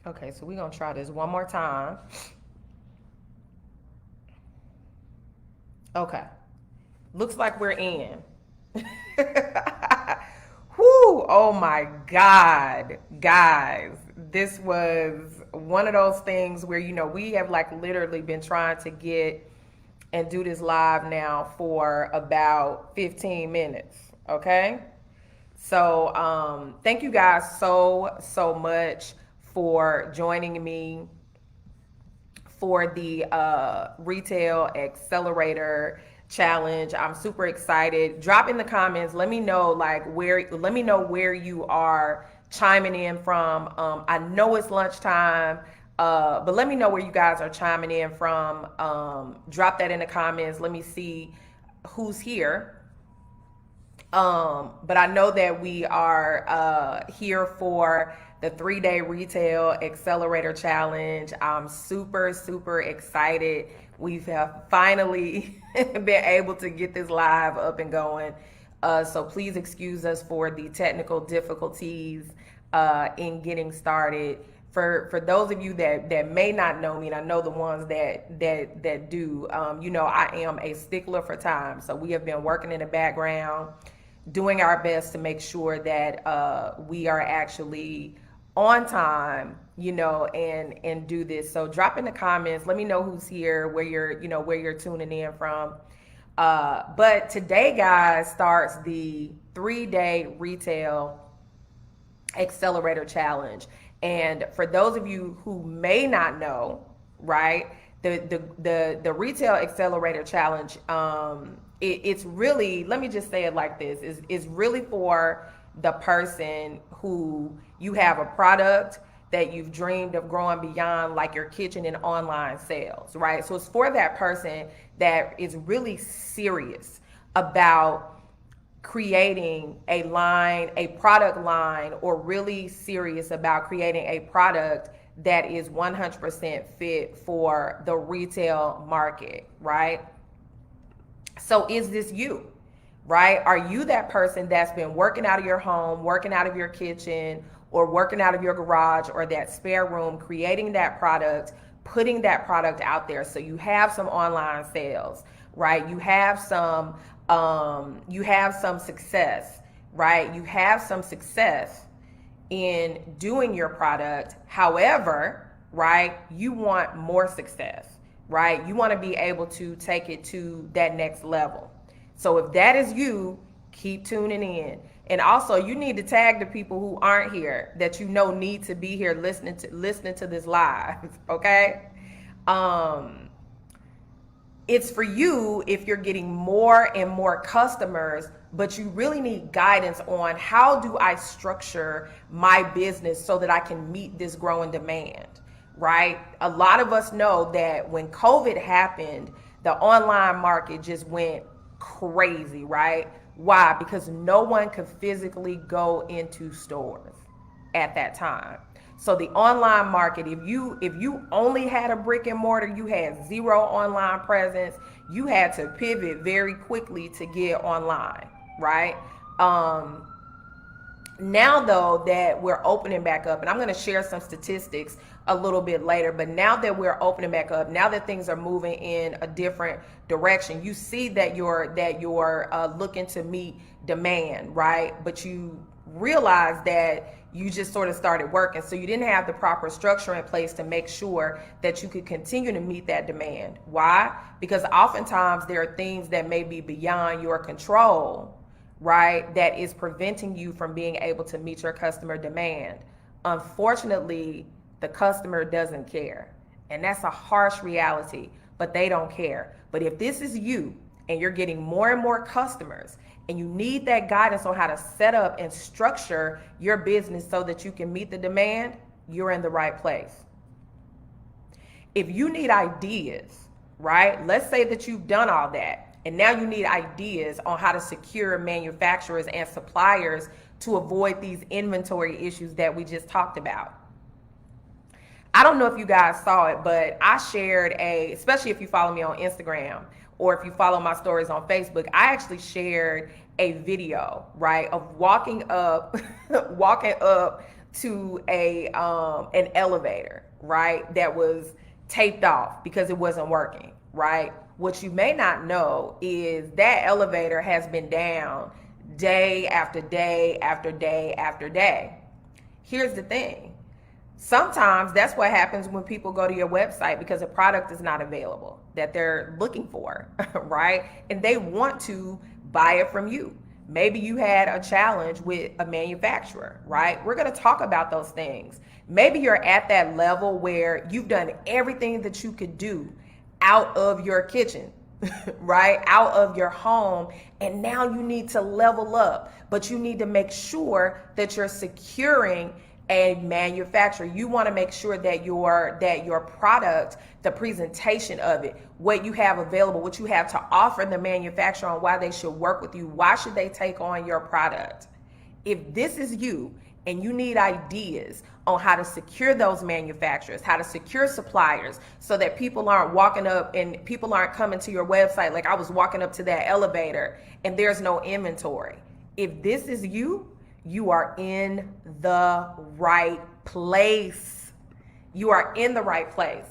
Okay, so we're gonna try this one more time. Okay. Looks like we're in. Whoo! Oh my God, guys. This was one of those things where, we have like literally been trying to get and do this live now for about 15 minutes. Okay. So, thank you guys so much for joining me for the Retail Accelerator challenge. I'm super excited. Drop in the comments. Let me know where you are chiming in from. I know it's lunchtime. But let me know where you guys are chiming in from. Drop that in the comments. Let me see who's here. But I know that we are here for the 3-day Retail Accelerator Challenge. I'm super excited. We've finally been able to get this live up and going. So please excuse us for the technical difficulties in getting started. For those of you that may not know me, and I know the ones that do, I am a stickler for time. So we have been working in the background, doing our best to make sure that we are actually on time, and do this. So drop in the comments. Let me know who's here, where you're tuning in from. But today, guys, starts the 3-day Retail Accelerator Challenge. And for those of you who may not know, right, the Retail Accelerator Challenge, it's really, let me just say it like this, is really for the person who you have a product that you've dreamed of growing beyond, like your kitchen and online sales, right? So it's for that person that is really serious about creating a product line, or really serious about creating a product that is 100% fit for the retail market, right? So is this you, right? Are you that person that's been working out of your home, working out of your kitchen, or working out of your garage or that spare room, creating that product, putting that product out there? So you have some online sales, right? You have some success, right? You have some success in doing your product. However, right, you want more success, right? You want to be able to take it to that next level. So if that is you, keep tuning in. And also, you need to tag the people who aren't here that need to be here listening to this live, okay? It's for you if you're getting more and more customers, but you really need guidance on, how do I structure my business so that I can meet this growing demand, right? A lot of us know that when COVID happened, the online market just went crazy, right? Why? Because no one could physically go into stores at that time. So the online market, if you only had a brick and mortar, you had zero online presence, you had to pivot very quickly to get online, right? Now though that we're opening back up, and I'm going to share some statistics a little bit later, but now that we're opening back up, now that things are moving in a different direction, you see that you're looking to meet demand, right? But you realize that you just sort of started working, so you didn't have the proper structure in place to make sure that you could continue to meet that demand. Why? Because oftentimes there are things that may be beyond your control, right, that is preventing you from being able to meet your customer demand. Unfortunately, the customer doesn't care. And that's a harsh reality, but they don't care. But if this is you and you're getting more and more customers, and you need that guidance on how to set up and structure your business so that you can meet the demand, you're in the right place. If you need ideas, right? Let's say that you've done all that, and now you need ideas on how to secure manufacturers and suppliers to avoid these inventory issues that we just talked about. I don't know if you guys saw it, but I shared especially if you follow me on Instagram or if you follow my stories on Facebook, I actually shared a video, right, of walking up to a an elevator, right, that was taped off because it wasn't working, right? What you may not know is that elevator has been down day after day after day after day. Here's the thing. Sometimes that's what happens when people go to your website because a product is not available that they're looking for, right? And they want to buy it from you. Maybe you had a challenge with a manufacturer, right? We're going to talk about those things. Maybe you're at that level where you've done everything that you could do out of your kitchen, right? Out of your home. And now you need to level up, but you need to make sure that you're securing a manufacturer. You want to make sure that your product, the presentation of it, what you have available, what you have to offer the manufacturer on why they should work with you, why should they take on your product. If this is you and you need ideas on how to secure those manufacturers, how to secure suppliers so that people aren't walking up and people aren't coming to your website like I was walking up to that elevator and there's no inventory. If this is you, you are in the right place. You are in the right place.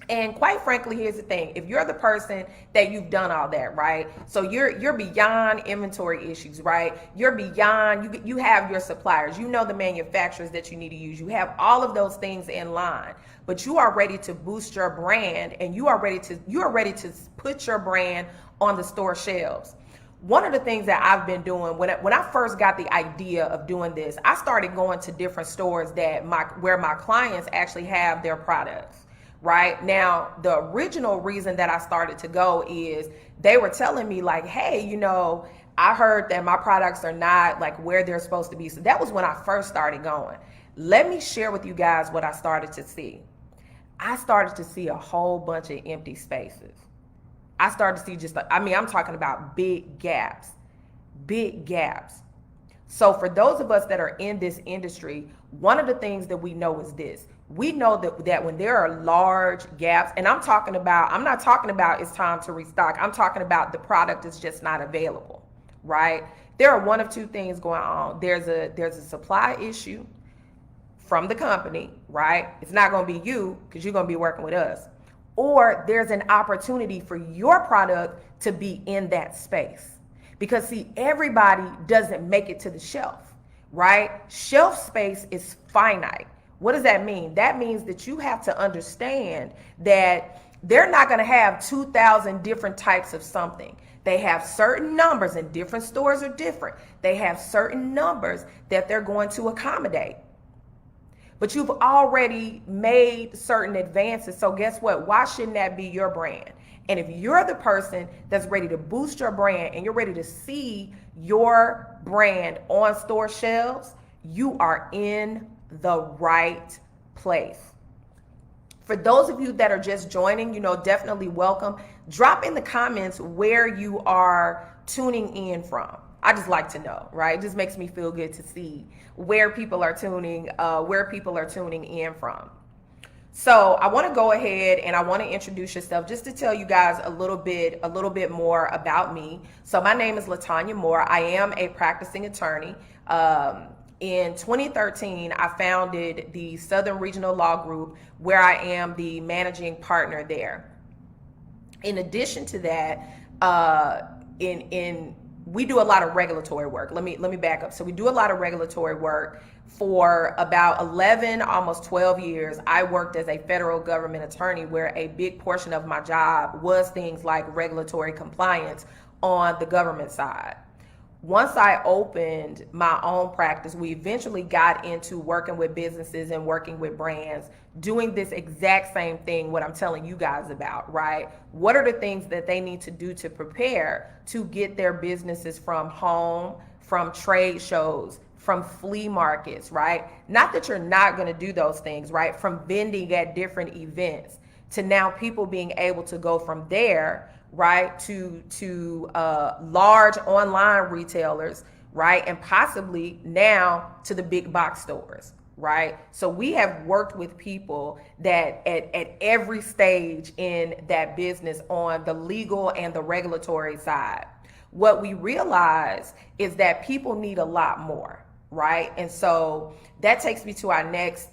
And quite frankly, here's the thing. If you're the person that you've done all that, right? So you're beyond inventory issues, right? You're beyond, you have your suppliers, you know the manufacturers that you need to use. You have all of those things in line, but you are ready to boost your brand and you are ready to put your brand on the store shelves. One of the things that I've been doing when I first got the idea of doing this, I started going to different stores where my clients actually have their products. Right now, the original reason that I started to go is they were telling me like, hey, I heard that my products are not like where they're supposed to be. So that was when I first started going. Let me share with you guys what I started to see. I started to see a whole bunch of empty spaces. I started to see I'm talking about big gaps. So for those of us that are in this industry, one of the things that we know is this. We know that when there are large gaps, and I'm not talking about it's time to restock. I'm talking about the product is just not available, right? There are one of two things going on. There's a supply issue from the company, right? It's not going to be you because you're going to be working with us. Or there's an opportunity for your product to be in that space. Because see, everybody doesn't make it to the shelf, right? Shelf space is finite. What does that mean? That means that you have to understand that they're not going to have 2,000 different types of something. They have certain numbers, and different stores are different. They have certain numbers that they're going to accommodate. But you've already made certain advances. So guess what? Why shouldn't that be your brand? And if you're the person that's ready to boost your brand and you're ready to see your brand on store shelves, you are in the right place. For those of you that are just joining, definitely welcome. Drop in the comments where you are tuning in from. I just like to know, right? It just makes me feel good to see where people are tuning in from. So I want to go ahead and I want to introduce yourself just to tell you guys a little bit more about me. So my name is LaTanya Moore. I am a practicing attorney. In 2013, I founded the Southern Regional Law Group, where I am the managing partner there. In addition to that, we do a lot of regulatory work. Let me back up. So we do a lot of regulatory work. For about 11, almost 12 years, I worked as a federal government attorney, where a big portion of my job was things like regulatory compliance on the government side. Once I opened my own practice, we eventually got into working with businesses and working with brands, doing this exact same thing, what I'm telling you guys about, right? What are the things that they need to do to prepare to get their businesses from home, from trade shows, from flea markets, right? Not that you're not going to do those things, right? From vending at different events to now people being able to go from there, right, to large online retailers, right, and possibly now to the big box stores, right? So we have worked with people that at every stage in that business on the legal and the regulatory side. What we realize is that people need a lot more. right? And so that takes me to our next,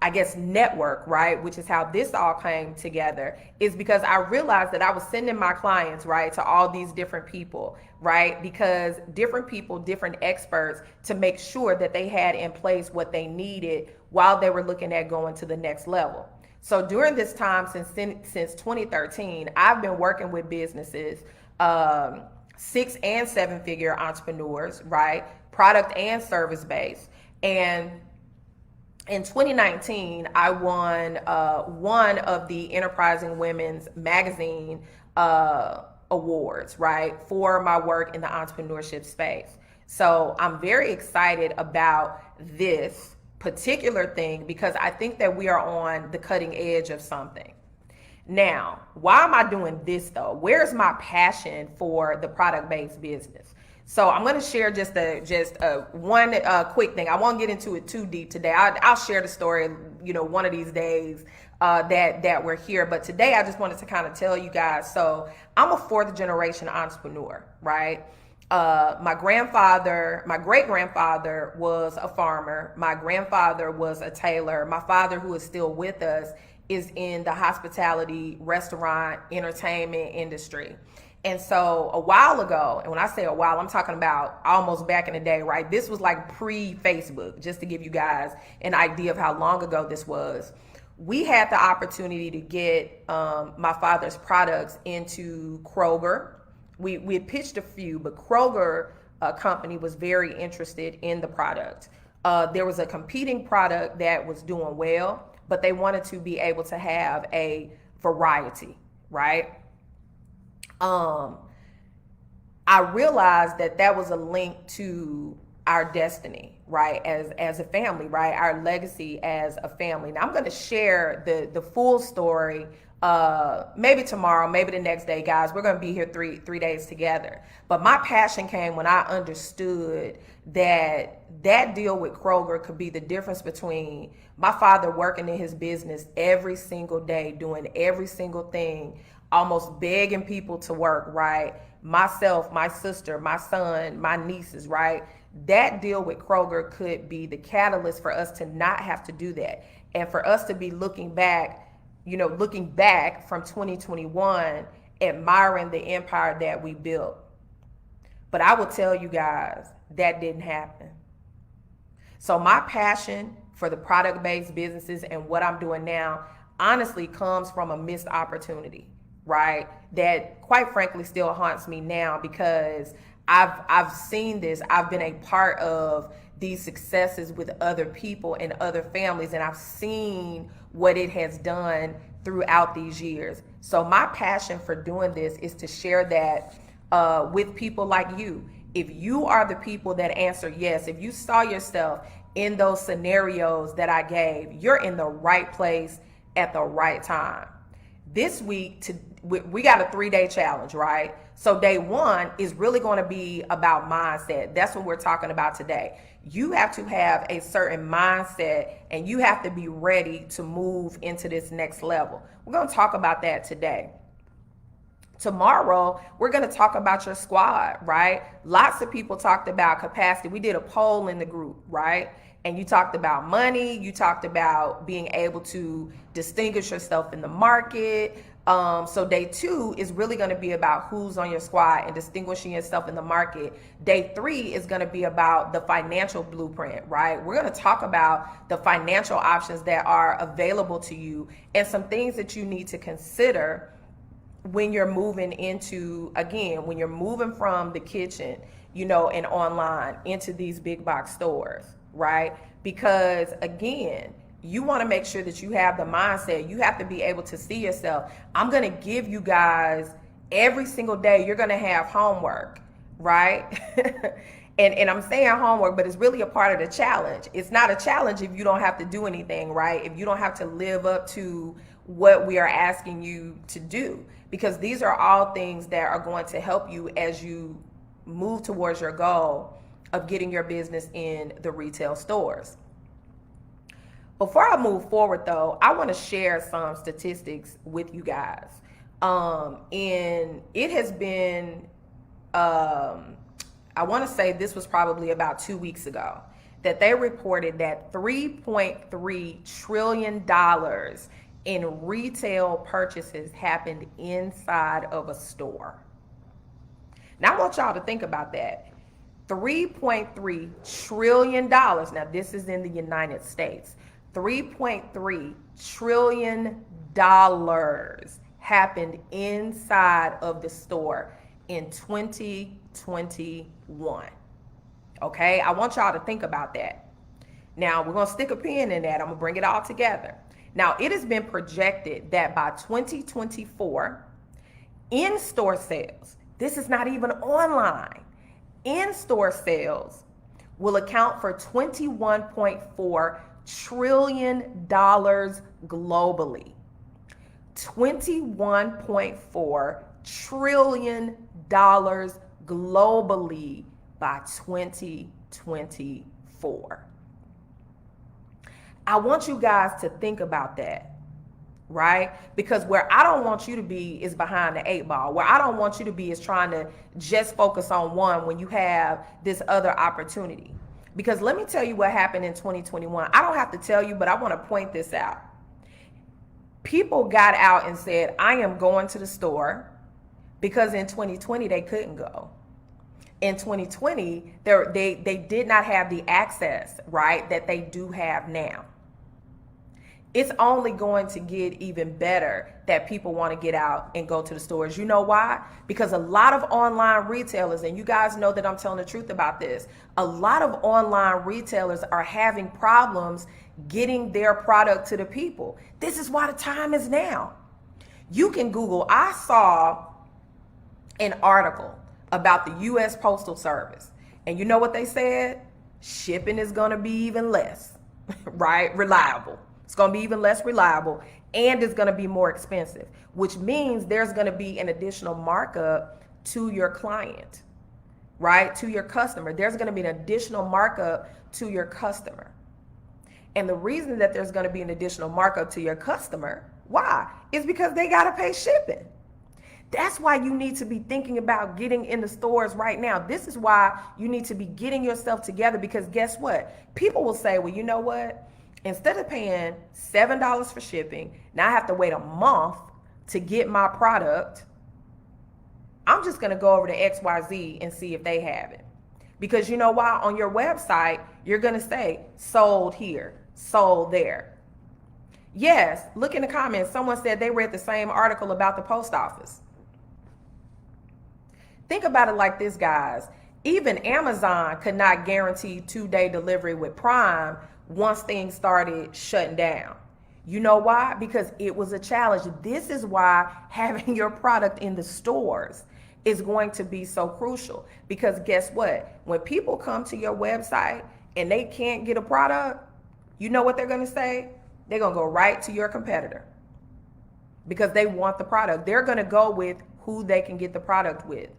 I guess, network, right? Which is how this all came together, is because I realized that I was sending my clients, right, to all these different people, right? Because different people, different experts, to make sure that they had in place what they needed while they were looking at going to the next level. So during this time, since 2013, I've been working with businesses, 6 and 7 figure entrepreneurs, right? Product and service based. And in 2019, I won one of the Enterprising Women's Magazine awards, right, for my work in the entrepreneurship space. So I'm very excited about this particular thing because I think that we are on the cutting edge of something. Now, why am I doing this though? Where's my passion for the product-based business? So I'm going to share just one quick thing. I won't get into it too deep today. I'll share the story, one of these days that we're here. But today I just wanted to kind of tell you guys. So I'm a 4th-generation entrepreneur, right? My great grandfather was a farmer. My grandfather was a tailor. My father, who is still with us, is in the hospitality, restaurant, entertainment industry. And so a while ago, and when I say a while, I'm talking about almost back in the day, right? This was like pre-Facebook, just to give you guys an idea of how long ago this was. We had the opportunity to get my father's products into Kroger. We had pitched a few, but Kroger company was very interested in the product. There was a competing product that was doing well, but they wanted to be able to have a variety, right? I realized that was a link to our destiny, right? As a family, right? Our legacy as a family. Now I'm going to share the full story, maybe tomorrow, maybe the next day, guys. We're going to be here three days together. But my passion came when I understood that deal with Kroger could be the difference between my father working in his business every single day, doing every single thing, almost begging people to work, right? Myself, my sister, my son, my nieces, right? That deal with Kroger could be the catalyst for us to not have to do that. And for us to be looking back from 2021, admiring the empire that we built. But I will tell you guys, that didn't happen. So my passion for the product-based businesses and what I'm doing now honestly comes from a missed opportunity, right? That quite frankly still haunts me now because I've seen this. I've been a part of these successes with other people and other families, and I've seen what it has done throughout these years. So my passion for doing this is to share that with people like you. If you are the people that answer yes, if you saw yourself in those scenarios that I gave, you're in the right place at the right time. This week, we got a 3-day challenge, right? So day 1 is really going to be about mindset. That's what we're talking about today. You have to have a certain mindset and you have to be ready to move into this next level. We're going to talk about that today. Tomorrow, we're going to talk about your squad, right? Lots of people talked about capacity. We did a poll in the group, right? And you talked about money. You talked about being able to distinguish yourself in the market. So day 2 is really going to be about who's on your squad and distinguishing yourself in the market. Day 3 is going to be about the financial blueprint, right? We're going to talk about the financial options that are available to you and some things that you need to consider when you're moving into, again, when you're moving from the kitchen, and online into these big box stores, right? Because again, you want to make sure that you have the mindset. You have to be able to see yourself. I'm going to give you guys every single day, you're going to have homework, right? and I'm saying homework, but it's really a part of the challenge. It's not a challenge if you don't have to do anything, right? If you don't have to live up to what we are asking you to do, because these are all things that are going to help you as you move towards your goal of getting your business in the retail stores. Before I move forward though, I want to share some statistics with you guys. And it has been, I want to say this was probably about 2 weeks ago, that they reported that $3.3 trillion in retail purchases happened inside of a store. Now I want y'all to think about that. $3.3 trillion. Now this is in the United States. $3.3 trillion happened inside of the store in 2021. Okay, I want y'all to think about that. Now we're going to stick a pin in that. I'm going to bring it all together. Now it has been projected that by 2024, in-store sales, this is not even online, in-store sales will account for $21.4 trillion globally. $21.4 trillion globally by 2024. I want you guys to think about that, right? Because where I don't want you to be is behind the 8 ball. Where I don't want you to be is trying to just focus on one when you have this other opportunity. Because let me tell you what happened in 2021. I don't have to tell you, but I want to point this out. People got out and said, I am going to the store, because in 2020 they couldn't go. In 2020, they did not have the access, right, that they do have now. It's only going to get even better that people want to get out and go to the stores. You know why? Because a lot of online retailers, and you guys know that I'm telling the truth about this, a lot of online retailers are having problems getting their product to the people. This is why the time is now. You can Google. I saw an article about the U.S. Postal Service, and you know what they said? Shipping is going to be even less, right? Reliable. It's going to be even less reliable, and it's going to be more expensive, which means there's going to be an additional markup to your client, right? To your customer. There's going to be an additional markup to your customer. And the reason that there's going to be an additional markup to your customer, why? Is because they got to pay shipping. That's why you need to be thinking about getting in the stores right now. This is why you need to be getting yourself together, because guess what? People will say, well, you know what? Instead of paying $7 for shipping, now I have to wait a month to get my product. I'm just going to go over to XYZ and see if they have it. Because you know why? On your website, you're going to say sold here, sold there. Yes, look in the comments. Someone said they read the same article about the post office. Think about it like this, guys. Even Amazon could not guarantee 2-day delivery with Prime once things started shutting down. You know why? Because it was a challenge. This is why having your product in the stores is going to be so crucial. Because guess what? When people come to your website and they can't get a product, you know what they're going to say? They're going to go right to your competitor because they want the product. They're going to go with who they can get the product with.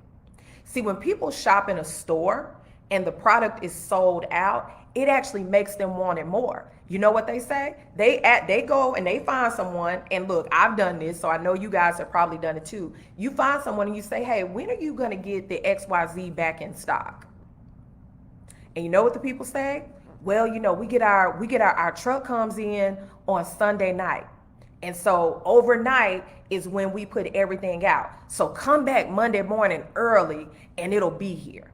See, when people shop in a store and the product is sold out, it actually makes them want it more. You know what they say? They go and they find someone, and look, I've done this, so I know you guys have probably done it too. You find someone and you say, hey, when are you going to get the XYZ back in stock? And you know what the people say? Well, you know, we get our truck comes in on Sunday night. And so overnight is when we put everything out. So come back Monday morning early and it'll be here.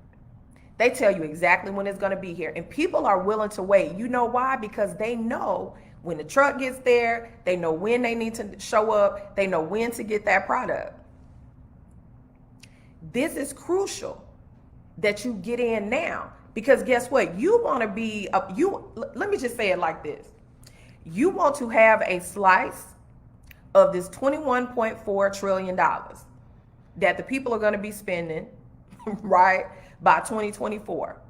They tell you exactly when it's going to be here. And people are willing to wait. You know why? Because they know when the truck gets there, they know when they need to show up, they know when to get that product. This is crucial that you get in now, because guess what? You want to be, let me just say it like this. You want to have a slice of this $21.4 trillion that the people are going to be spending, right, by 2024.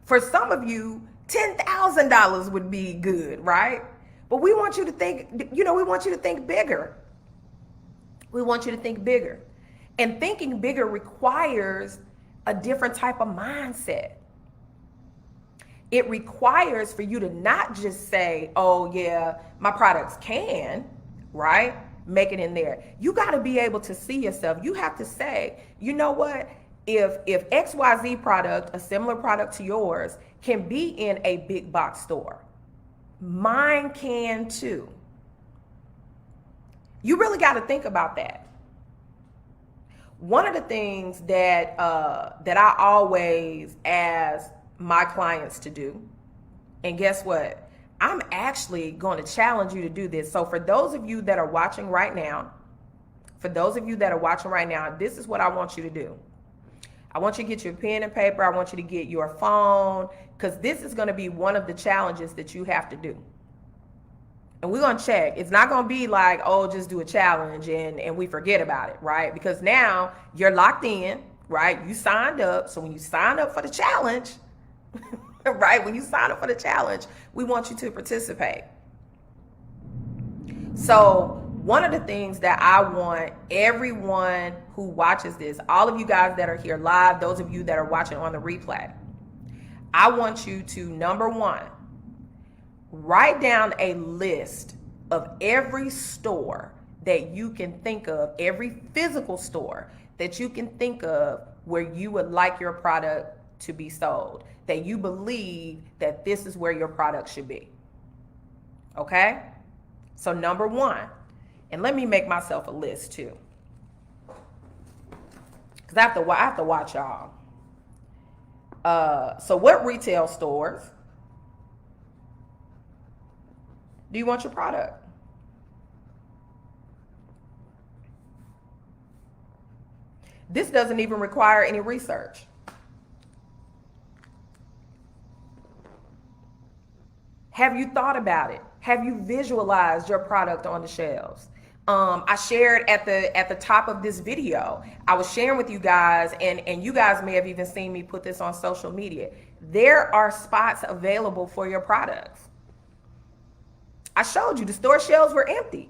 For some of you, $10,000 would be good, right? But we want you to think, we want you to think bigger. We want you to think bigger. And thinking bigger requires a different type of mindset. It requires for you to not just say, oh yeah, my products can, right, make it in there. You got to be able to see yourself. You have to say, you know what? if XYZ product, a similar product to yours, can be in a big box store, mine can too. You really got to think about that. One of the things that that I always ask my clients to do, and guess what? I'm actually going to challenge you to do this. So for those of you that are watching right now, this is what I want you to do. I want you to get your pen and paper. I want you to get your phone, because this is going to be one of the challenges that you have to do. And we're going to check. It's not going to be like, oh, just do a challenge and we forget about it, right? Because now you're locked in, right? You signed up. So when you sign up for the challenge, right? When you sign up for the challenge, we want you to participate. So one of the things that I want everyone who watches this, all of you guys that are here live, those of you that are watching on the replay, I want you to, number one, write down a list of every store that you can think of, every physical store that you can think of where you would like your product to be sold, that you believe that this is where your product should be. Okay? So number one, and let me make myself a list too, because I have to watch y'all. So what retail stores do you want your product? This doesn't even require any research. Have you thought about it? Have you visualized your product on the shelves? I shared at the top of this video, I was sharing with you guys, and you guys may have even seen me put this on social media. There are spots available for your products. I showed you the store shelves were empty.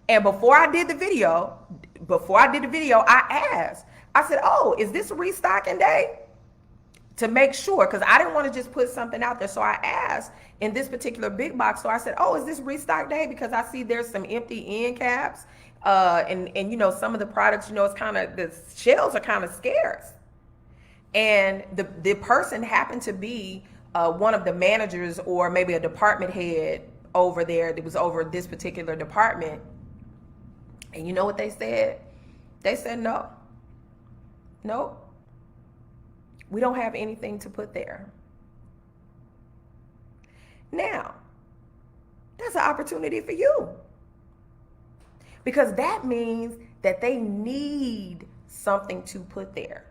And before I did the video, I asked, I said, oh, is this a restocking day? To make sure, because I didn't want to just put something out there. So I asked in this particular big box store, I said, oh, is this restock day? Because I see there's some empty end caps. And you know, some of the products, you know, it's kind of, the shelves are kind of scarce. And the person happened to be one of the managers or maybe a department head over there that was over this particular department. And you know what they said? They said, nope. We don't have anything to put there. Now, that's an opportunity for you. Because that means that they need something to put there.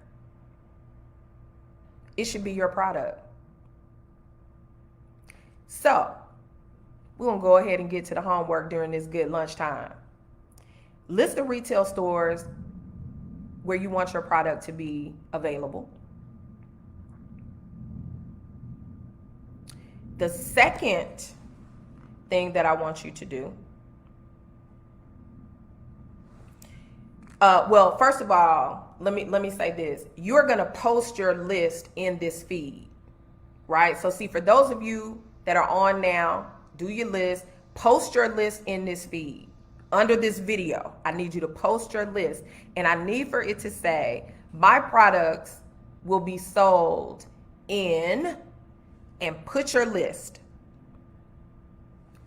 It should be your product. So, we're going to go ahead and get to the homework during this good lunchtime. List the retail stores where you want your product to be available. The second thing that I want you to do, well, first of all, let me say this. You're going to post your list in this feed, right? So see, for those of you that are on now, do your list, post your list in this feed. Under this video, I need you to post your list, and I need for it to say, my products will be sold in, and put your list.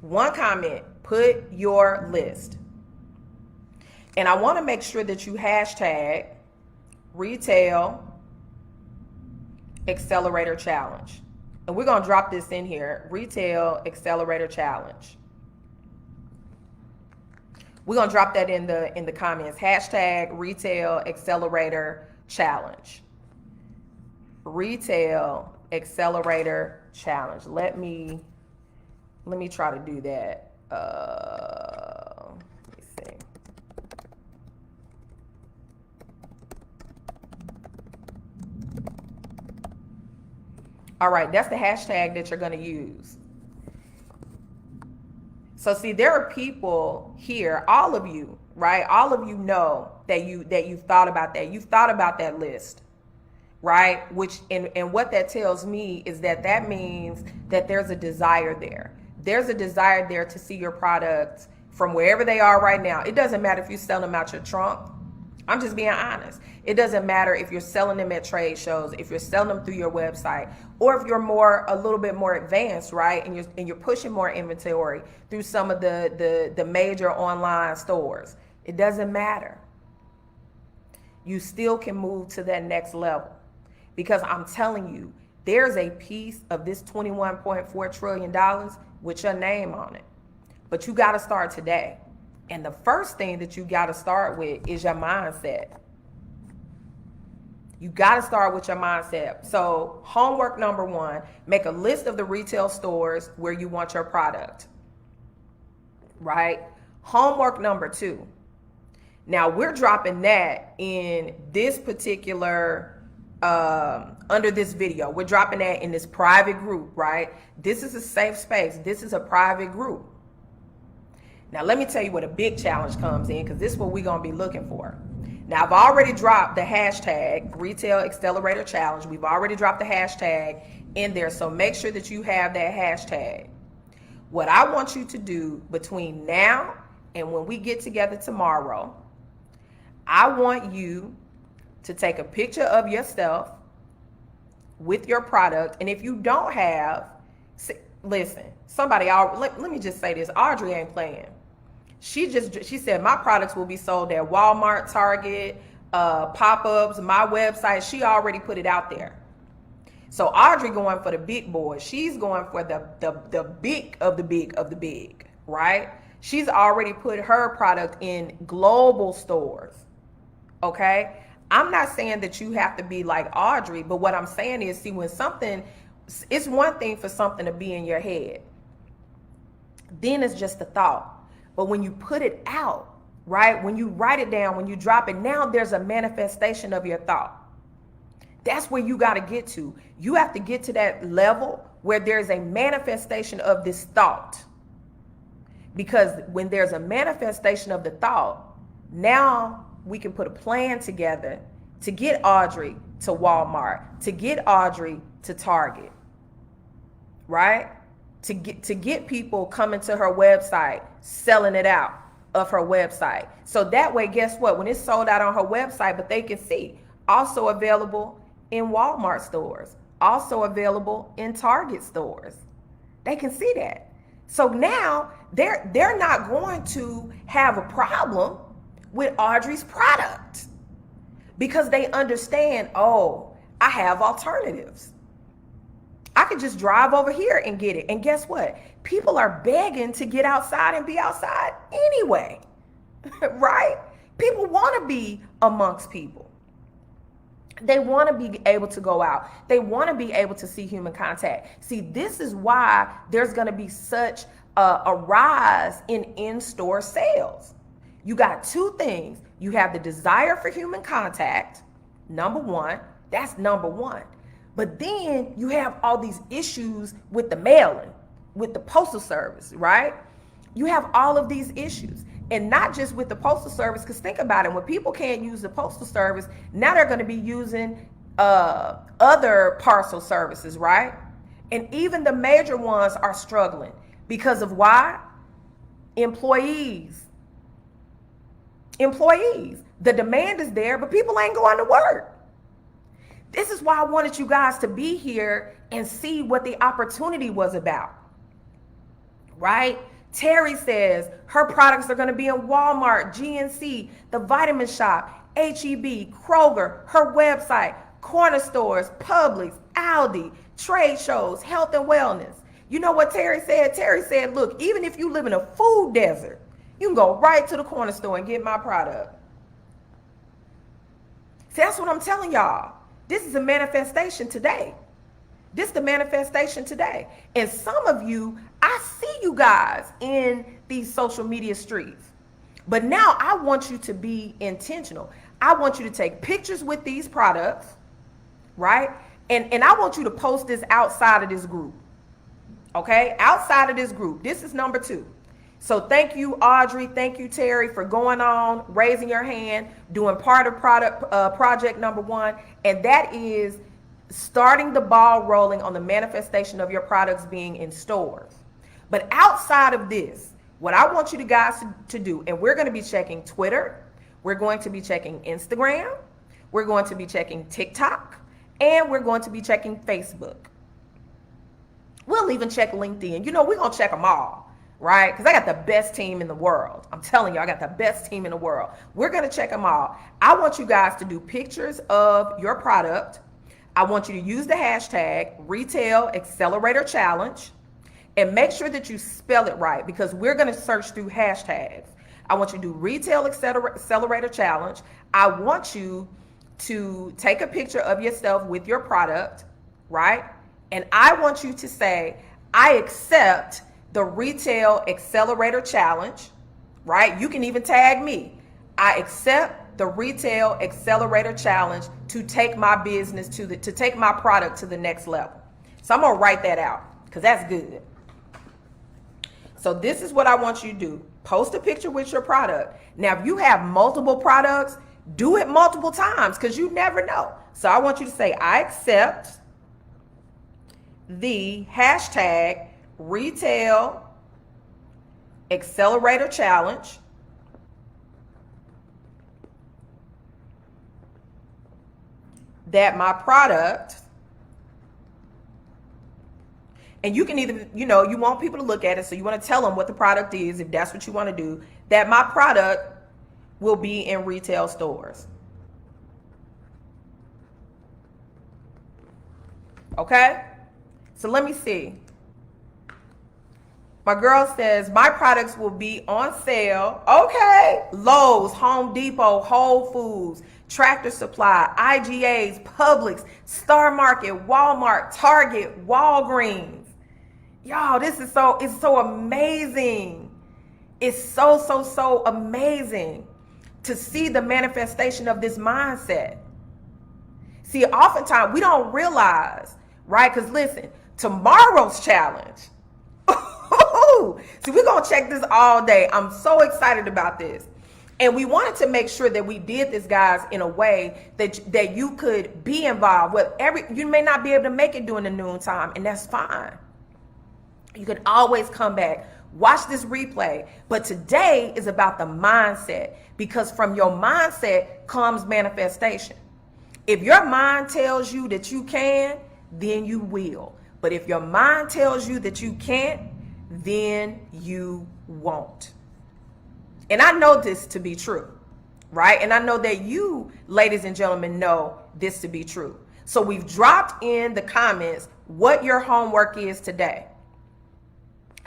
One comment, put your list. And I want to make sure that you hashtag Retail Accelerator Challenge. And we're going to drop this in here, Retail Accelerator Challenge. We're going to drop that in the comments. Hashtag Retail Accelerator Challenge. Retail Accelerator Challenge. Let me try to do that. Let me see. All right, that's the hashtag that you're going to use. So see, there are people here, all of you, right? All of you know that you've thought about that. You've thought about that list, right? Which and what that tells me is that means that there's a desire there. There's a desire there to see your products from wherever they are right now. It doesn't matter if you sell them out your trunk. I'm just being honest. It doesn't matter if you're selling them at trade shows, if you're selling them through your website, or if you're a little bit more advanced, right? And you're pushing more inventory through some of the major online stores. It doesn't matter. You still can move to that next level, because I'm telling you, there's a piece of this $21.4 trillion with your name on it. But you got to start today. And the first thing that you got to start with is your mindset. You got to start with your mindset. So homework number one, make a list of the retail stores where you want your product, right? Homework number two. Now we're dropping that in this particular, under this video. We're dropping that in this private group, right? This is a safe space. This is a private group. Now, let me tell you where the big challenge comes in, because this is what we're going to be looking for. Now, I've already dropped the hashtag Retail Accelerator Challenge. We've already dropped the hashtag in there, so make sure that you have that hashtag. What I want you to do between now and when we get together tomorrow, I want you to take a picture of yourself with your product. And if you don't have, listen, let me just say this, Audrey ain't playing. She said my products will be sold at Walmart, Target, pop-ups, my website. She already put it out there. So Audrey going for the big boys. She's going for the big of the big of the big, right? She's already put her product in global stores, okay? I'm not saying that you have to be like Audrey, but what I'm saying is, see, when it's one thing for something to be in your head. Then it's just a thought. But when you put it out, right? When you write it down, when you drop it, now there's a manifestation of your thought. That's where you got to get to. You have to get to that level where there's a manifestation of this thought. Because when there's a manifestation of the thought, now we can put a plan together to get Audrey to Walmart, to get Audrey to Target, right? To get people coming to her website, selling it out of her website. So that way, guess what? When it's sold out on her website, but they can see, also available in Walmart stores, also available in Target stores. They can see that. So now they're not going to have a problem with Audrey's product, because they understand, oh, I have alternatives. I could just drive over here and get it. And guess what? People are begging to get outside and be outside anyway, right? People want to be amongst people. They want to be able to go out. They want to be able to see human contact. See, this is why there's going to be such a rise in in-store sales. You got two things. You have the desire for human contact, number one. That's number one. But then you have all these issues with the mailing, with the postal service, right? You have all of these issues. And not just with the postal service, because think about it, when people can't use the postal service, now they're going to be using other parcel services, right? And even the major ones are struggling because of why? Employees. The demand is there, but people ain't going to work. This is why I wanted you guys to be here and see what the opportunity was about, right? Terry says her products are going to be in Walmart, GNC, the Vitamin Shop, HEB, Kroger, her website, corner stores, Publix, Aldi, trade shows, health and wellness. You know what Terry said? Terry said, look, even if you live in a food desert, you can go right to the corner store and get my product. See, that's what I'm telling y'all. This is a manifestation today. This is the manifestation today. And some of you, I see you guys in these social media streets. But now I want you to be intentional. I want you to take pictures with these products, right? And I want you to post this outside of this group. Okay? Outside of this group. This is number 2. So thank you, Audrey. Thank you, Terry, for going on, raising your hand, doing part of project number 1. And that is starting the ball rolling on the manifestation of your products being in stores. But outside of this, what I want you guys to do, and we're going to be checking Twitter, We're going to be checking Instagram. We're going to be checking TikTok. And we're going to be checking Facebook. We'll even check LinkedIn. You know, we're going to check them all, right? Because I got the best team in the world. I'm telling you, I got the best team in the world. We're going to check them all. I want you guys to do pictures of your product. I want you to use the hashtag Retail Accelerator Challenge and make sure that you spell it right because we're going to search through hashtags. I want you to do Retail Accelerator Challenge. I want you to take a picture of yourself with your product, right? And I want you to say, I accept the Retail Accelerator Challenge, right? You can even tag me. I accept the Retail Accelerator Challenge to take my business to take my product to the next level. So I'm gonna write that out because that's good. So this is what I want you to do. Post a picture with your product. Now, if you have multiple products, do it multiple times because you never know. So I want you to say, I accept the hashtag Retail Accelerator Challenge. That my product, and you can either, you know, you want people to look at it, so you want to tell them what the product is, if that's what you want to do, that my product will be in retail stores. Okay? So let me see. My girl says, my products will be on sale. Okay. Lowe's, Home Depot, Whole Foods, Tractor Supply, IGAs, Publix, Star Market, Walmart, Target, Walgreens. Y'all, this is it's so amazing. It's so amazing to see the manifestation of this mindset. See, oftentimes we don't realize, right? Because listen, tomorrow's challenge. See, we're going to check this all day. I'm so excited about this. And we wanted to make sure that we did this, guys, in a way that you could be involved with. You may not be able to make it during the noontime, and that's fine. You can always come back, watch this replay. But today is about the mindset, because from your mindset comes manifestation. If your mind tells you that you can, then you will. But if your mind tells you that you can't, then you won't. And I know this to be true, right? And I know that you, ladies and gentlemen, know this to be true. So we've dropped in the comments what your homework is today.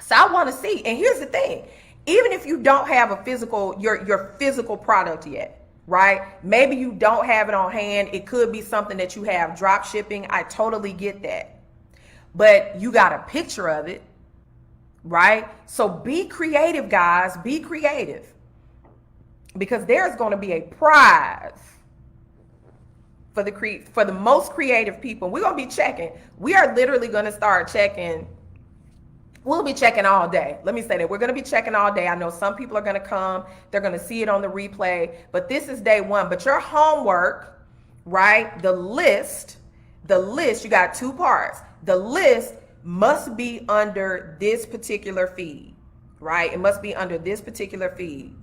So I want to see. And here's the thing. Even if you don't have a physical, your physical product yet, right? Maybe you don't have it on hand. It could be something that you have drop shipping. I totally get that. But you got a picture of it. Right? So be creative, guys. Be creative. Because there's going to be a prize for the most creative people. We're going to be checking. We are literally going to start checking. We'll be checking all day. Let me say that. We're going to be checking all day. I know some people are going to come. They're going to see it on the replay. But this is day one. But your homework, right? The list, you got two parts. The list must be under this particular feed, right? It must be under this particular feed.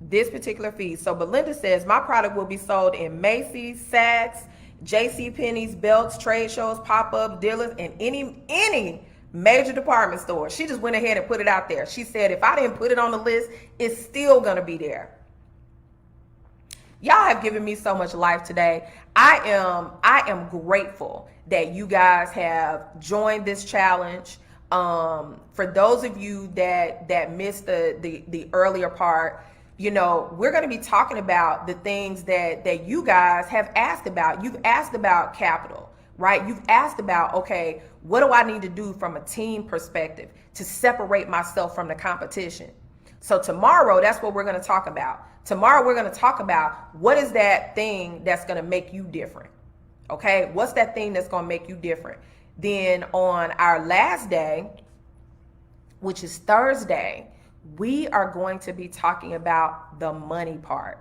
This particular feed. So Belinda says, my product will be sold in Macy's, Saks, JCPenney's, Belts, trade shows, pop-up dealers, and any major department store. She just went ahead and put it out there. She said, if I didn't put it on the list, it's still going to be there. Y'all have given me so much life today. I am grateful that you guys have joined this challenge. For those of you that missed the earlier part, you know, we're going to be talking about the things that you guys have asked about. You've asked about capital, right? You've asked about, okay, what do I need to do from a team perspective to separate myself from the competition? So tomorrow, that's what we're going to talk about. Tomorrow, we're going to talk about what is that thing that's going to make you different. Okay, what's that thing that's going to make you different? Then on our last day, which is Thursday, we are going to be talking about the money part,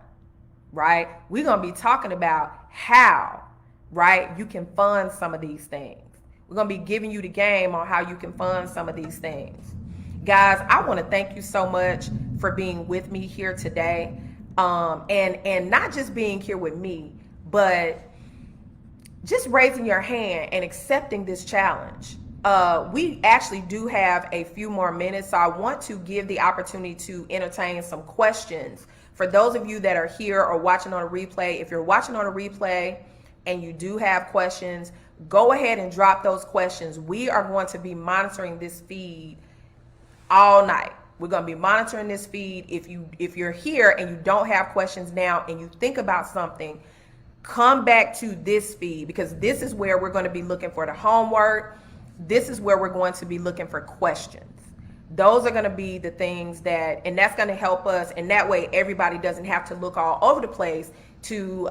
right? We're going to be talking about how, right, you can fund some of these things. We're going to be giving you the game on how you can fund some of these things. Guys, I want to thank you so much for being with me here today. And not just being here with me, but just raising your hand and accepting this challenge. We actually do have a few more minutes, so I want to give the opportunity to entertain some questions. For those of you that are here or watching on a replay, if you're watching on a replay and you do have questions, go ahead and drop those questions. We are going to be monitoring this feed all night. We're going to be monitoring this feed. If you're here and you don't have questions now and you think about something, come back to this feed, because this is where we're going to be looking for the homework. This is where we're going to be looking for questions. Those are going to be the things and that's going to help us. And that way everybody doesn't have to look all over the place to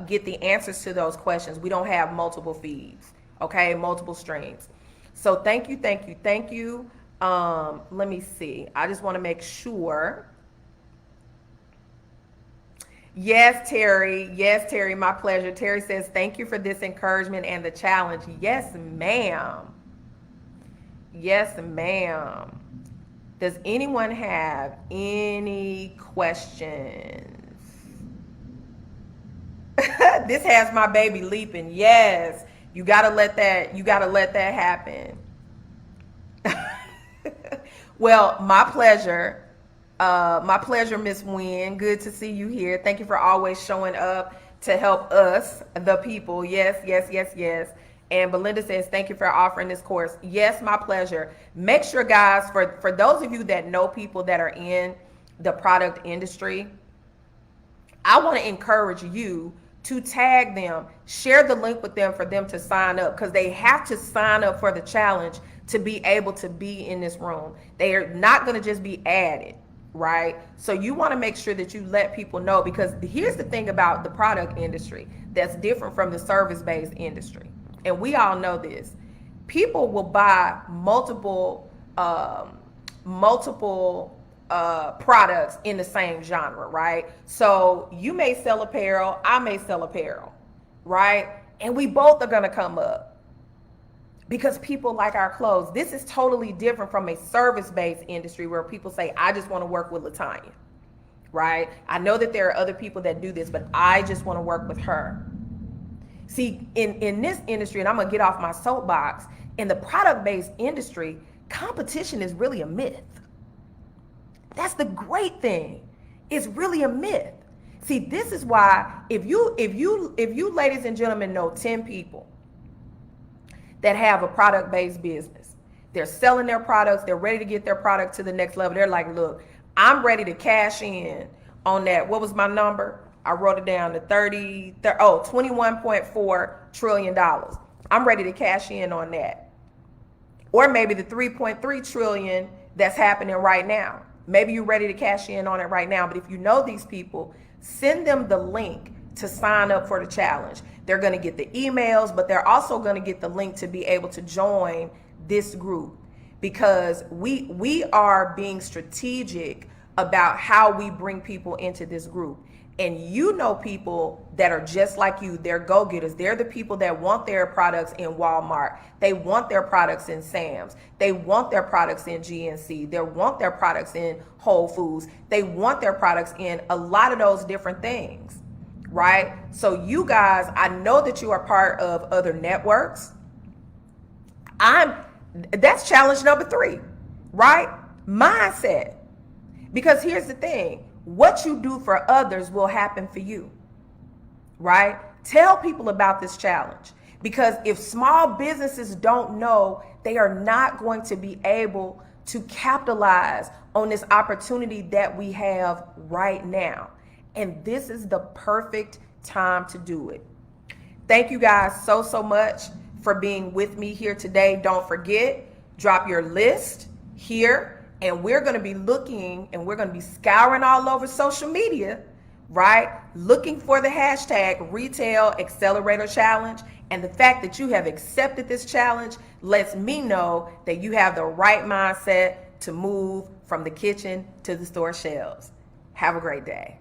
get the answers to those questions. We don't have multiple feeds, okay? Multiple streams. So thank you, thank you, thank you. Let me see. I just want to make sure. Yes, Terry. Yes, Terry, my pleasure. Terry says, thank you for this encouragement and the challenge. Yes, ma'am. Yes, ma'am. Does anyone have any questions? This has my baby leaping. Yes. You gotta let that happen. Well, my pleasure, Miss Wynn. Good to see you here. Thank you for always showing up to help us, the people. Yes, yes, yes, yes. And Belinda says, thank you for offering this course. Yes, my pleasure. Make sure, guys, for those of you that know people that are in the product industry, I want to encourage you to tag them, share the link with them for them to sign up, because they have to sign up for the challenge to be able to be in this room. They are not going to just be added, right? So you want to make sure that you let people know, because here's the thing about the product industry that's different from the service-based industry. And we all know this. People will buy multiple products in the same genre, right? So you may sell apparel, I may sell apparel, right? And we both are going to come up because people like our clothes. This is totally different from a service-based industry where people say, I just want to work with LaTanya, right? I know that there are other people that do this, but I just want to work with her. See, in this industry, and I'm going to get off my soapbox, in the product-based industry, competition is really a myth. That's the great thing. It's really a myth. See, this is why if you ladies and gentlemen know 10 people that have a product-based business, they're selling their products, they're ready to get their product to the next level. They're like, look, I'm ready to cash in on that. What was my number? I wrote it down to $21.4 trillion. I'm ready to cash in on that. Or maybe the 3.3 trillion that's happening right now. Maybe you're ready to cash in on it right now. But if you know these people, send them the link to sign up for the challenge. They're going to get the emails, but they're also going to get the link to be able to join this group, because we are being strategic about how we bring people into this group. And you know people that are just like you. They're go-getters. They're the people that want their products in Walmart. They want their products in Sam's. They want their products in GNC. They want their products in Whole Foods. They want their products in a lot of those different things, right? So you guys, I know that you are part of other networks. That's challenge number 3, right? Mindset. Because here's the thing. What you do for others will happen for you, right? Tell people about this challenge, because if small businesses don't know, they are not going to be able to capitalize on this opportunity that we have right now. And this is the perfect time to do it. Thank you guys so much for being with me here today. Don't forget, drop your list here. And we're going to be looking, and we're going to be scouring all over social media, right? Looking for the hashtag Retail Accelerator Challenge. And the fact that you have accepted this challenge lets me know that you have the right mindset to move from the kitchen to the store shelves. Have a great day.